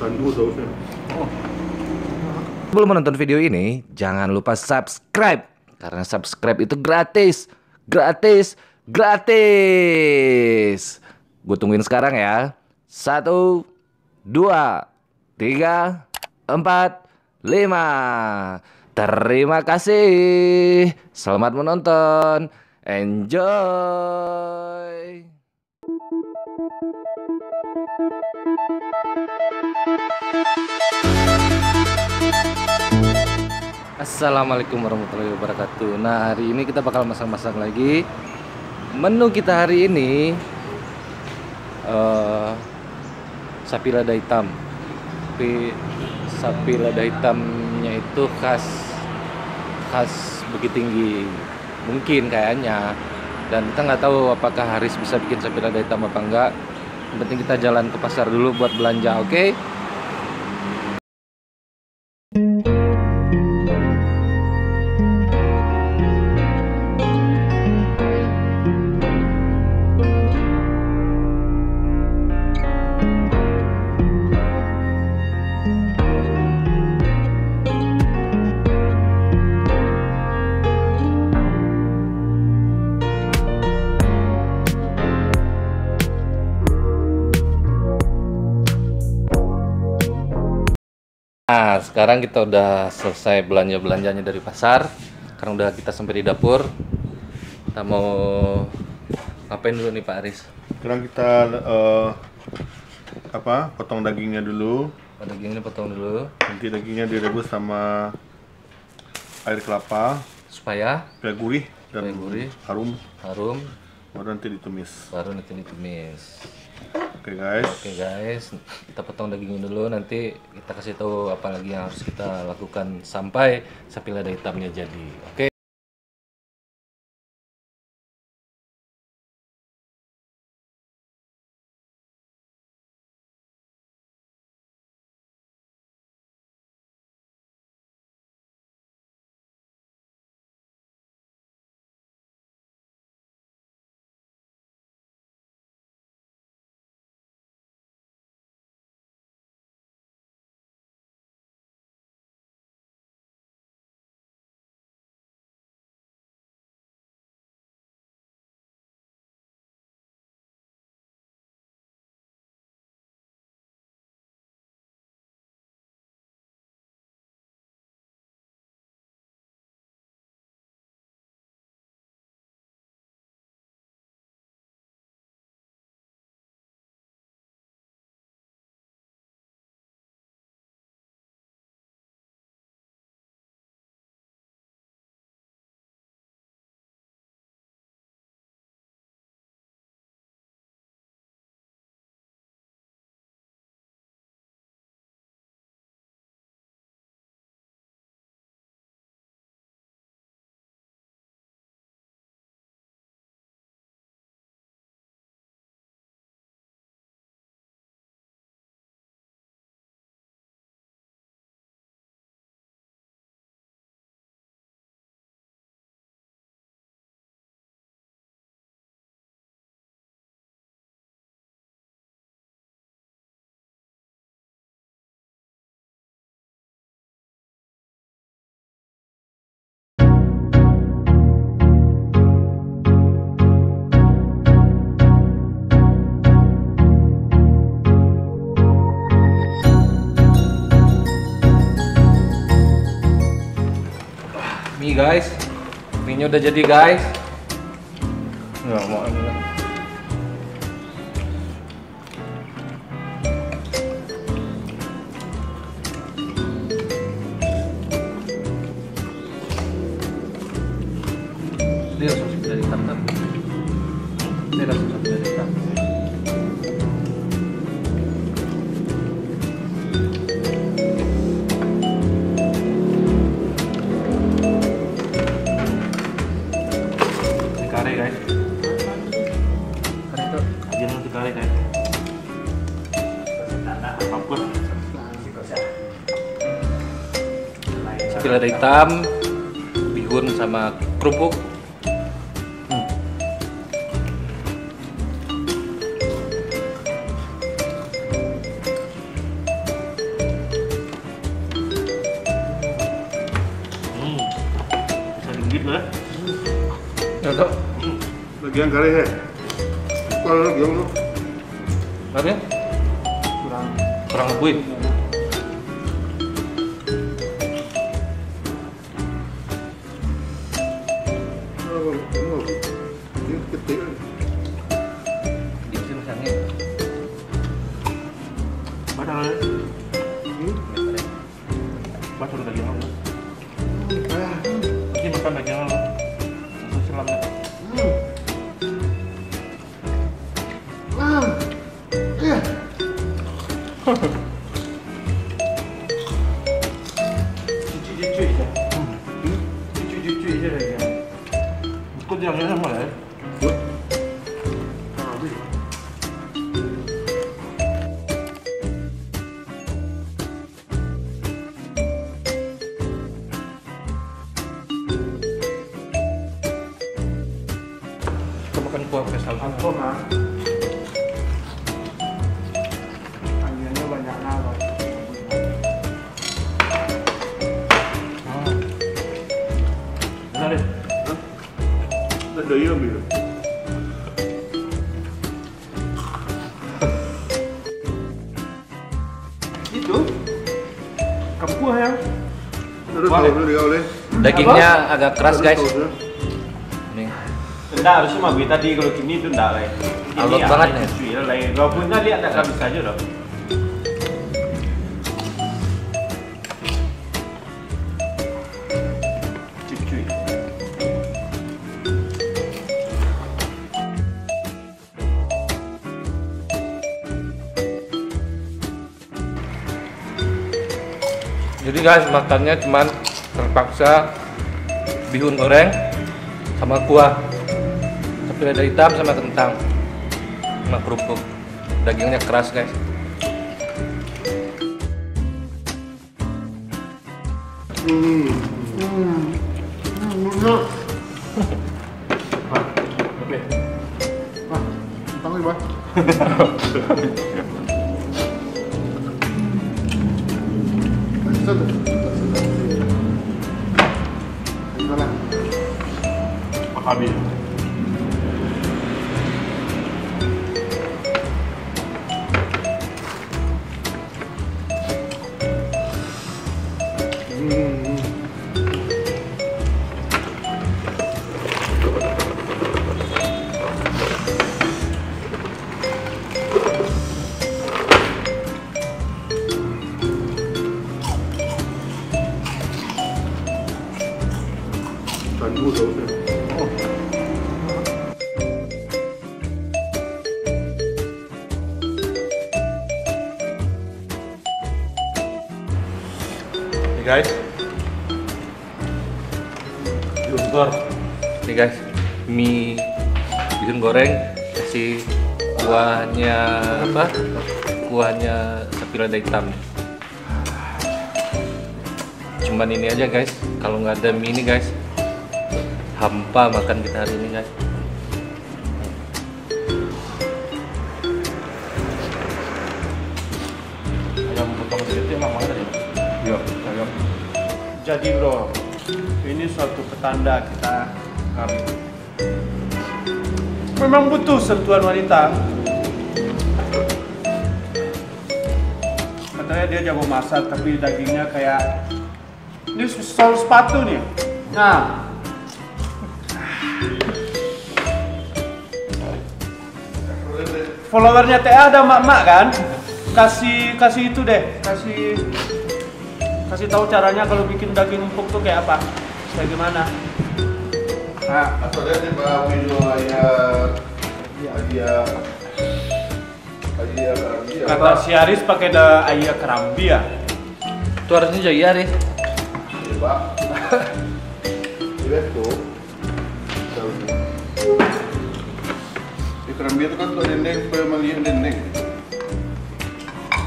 Tanduk sausnya. Sebelum menonton video ini, jangan lupa subscribe. Karena subscribe itu gratis. Gratis. Gratis. Gue tungguin sekarang ya. 1, 2, 3, 4, 5. Terima kasih. Selamat menonton. Enjoy. Assalamualaikum warahmatullahi wabarakatuh. Nah, hari ini kita bakal masak-masak lagi. Menu kita hari ini sapi lada hitam. Tapi sapi lada hitamnya itu khas Bukit Tinggi. Mungkin kayaknya. Dan kita nggak tahu apakah Haris bisa bikin sapi lada hitam apa enggak. Yang penting kita jalan ke pasar dulu buat belanja, oke? Nah, sekarang kita udah selesai belanja-belanjanya dari pasar. Sekarang udah kita sampai di dapur. Kita mau ngapain dulu nih Pak Aris? Sekarang kita potong dagingnya dulu. Dagingnya potong dulu. Nanti dagingnya direbus sama air kelapa Supaya gurih dan gurih, harum. baru nanti ditumis. Oke guys. Oke guys, kita potong dagingnya dulu. Nanti kita kasih tahu apa lagi yang harus kita lakukan sampai sapi lada hitamnya jadi. Oke. Mie guys, mie-nya udah jadi guys. Nggak mau ambil. Dia langsung dari hitam kan? Dia langsung dari hitam. Kare guys, kare itu aja nanti kare guys. Apapun. Sapi lada hitam, bihun sama kerupuk. Sekian kali he. Kalau yang lu Tapi kurang lebih. ini kecil. Di sini sayangnya. Mana? Batu daging lu. Ini makan daging lu. Langsung selam ya. Cuci-cuci aja. Cuci-cuci aja daging. Kok jangan sama ya? Kita makan kuah pakai saus. Aku mah anginnya banyak nalor. Benar deh. Ada iya ambil. Itu kampung ya. Ada tahu dia oleh. Dagingnya agak keras guys. Nih. Enggak, harusnya mah gue tadi kalau kini itu enggak lah. Alot banget ya. Cuy lah. Gua punya lihat enggak habis aja dong. Cuy. Jadi guys, makannya cuman terpaksa bihun goreng sama kuah, tapi ada hitam sama kentang sama kerupuk. Dagingnya keras guys. Tentang ini, Pak. Sana. Makabi. Tangguh sausnya. Nih guys, bihun nih guys, mie bihun goreng kasih kuahnya apa? Kuahnya sapi lada hitam. Cuman ini aja guys, kalau nggak ada mie ini guys, hampa makan kita hari ini guys. Ayam potong sedikit emang mana tadi? Iya, ayam. Jadi bro, ini suatu petanda kita kami. Memang butuh sentuhan wanita. Katanya dia jago masak, tapi dagingnya kayak ini sol sepatu nih. Nah, followernya TA ada mak-mak kan? Kasih itu deh, kasih tahu caranya kalau bikin daging empuk tuh kayak apa, kayak gimana. Nah, Asalnya di bawah video ayah. kata si Aris pakai ayam kerambi ya. Itu harusnya jadi hari. Iya, Pak. Iya tuh. Di kerambi itu kan untuk dendeng supaya melihat dendeng.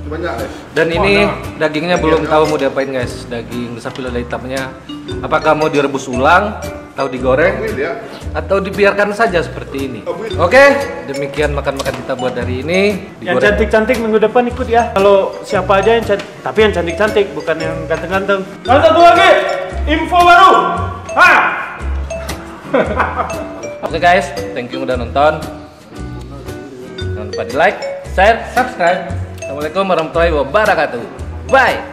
Banyak deh. Dan ini dagingnya belum Daging tahu mau diapain guys. Daging sapi lada hitamnya, apakah mau direbus ulang atau digoreng Ambil ya. atau dibiarkan saja seperti ini. Oke, demikian makan-makan kita buat hari ini. Yang cantik-cantik minggu depan ikut ya. Kalau siapa aja yang cantik, tapi yang cantik-cantik bukan yang ganteng-ganteng. Dan satu lagi, info baru. Oke guys, thank you udah nonton. Jangan lupa di like, share, subscribe. Assalamualaikum warahmatullahi wabarakatuh. Bye.